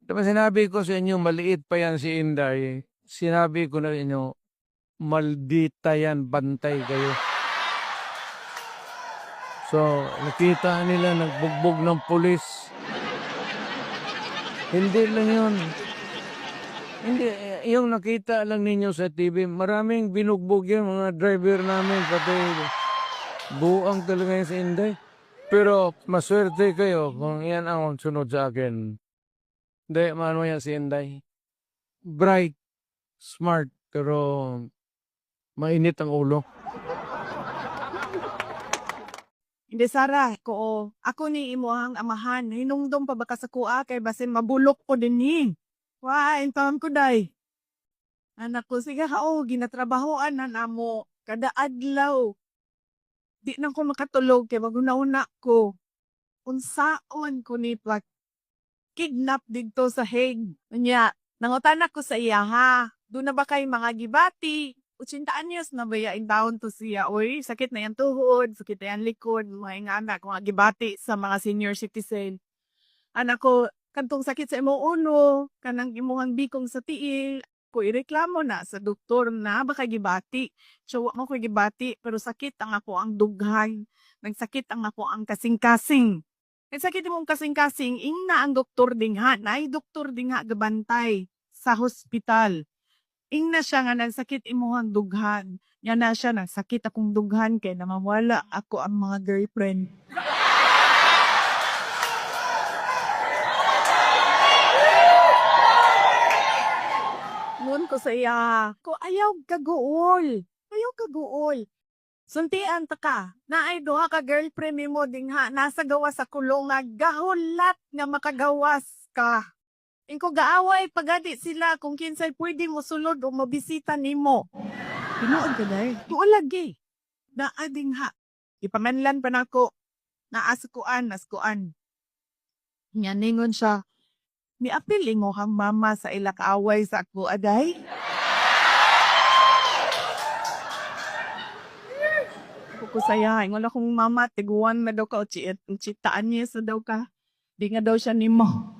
Diba sinabi ko sa inyo, maliit pa yan si Inday. Sinabi ko na inyo, maldita yan, bantay kayo. So, nakita nila nagbugbog ng pulis. Hindi lang yun. Hindi, yung nakita lang ninyo sa TV, maraming binugbog yun, mga driver namin, pati buang talaga yun si Inday. Pero maswerte kayo kung yan ang sunod sa akin. Hindi, maano yan si Inday. Bright, smart, pero mainit ang ulo. Hindi Sara, ko ako ni imuhang amahan. Hinungdom pa ba ka sa kuha kay basin mabulok ko din ni. Wa, intawan ko day. Anak ko, sige ginatrabahoan na namo. Kada adlaw. Di na ko makatulog kay maguna-una ko. Unsaon ko ni kidnap dito sa Hague. Nya, nangutan ako sa iya ha. Doon na ba kay mga gibati? 80 anyos na ba yain taon to siya? Uy, sakit na yan tuhod, sakit na yan likod, mga ingana, mga gibati sa mga senior citizen. Anak ko, kantong sakit sa imong ulo, kanang imong bikong sa tiil, ko ireklamo na sa doktor na baka gibati. So, mo ko gibati, pero sakit ang ako ang dughay. Nagsakit ang ako ang kasing-kasing. Nagsakit imong kasing-kasing, ing na ang doktor dingha, na ay doktor dingha gabantay sa hospital. Ing na siya nga nagsakit imuhang dughan. Yan na siya nagsakit akong dughan kay namawala ako ang mga girlfriend. Ngun ko sa iya, ko ayaw kaguol. Ayaw kaguol. Suntian ta ka, na ay duha ka girlfriend nimo dingha nasa gawas sa kulong nga gahulat nga makagawas ka. Ingko gaaway pagadi sila kung kinsay pwede mo sulod o mabisita nimo. Tinuod ka day? Tuol lagi. Naa dingha. Ipamanlan pa nako. Naaskuan. Nyaningon siya. Niapil mo kang mama sa ila kaaway sa ako aday. Ako saya, ingon akong mama, tiguan na daw ka o chitaan niya sa daw ka. Di nga daw siya nimo.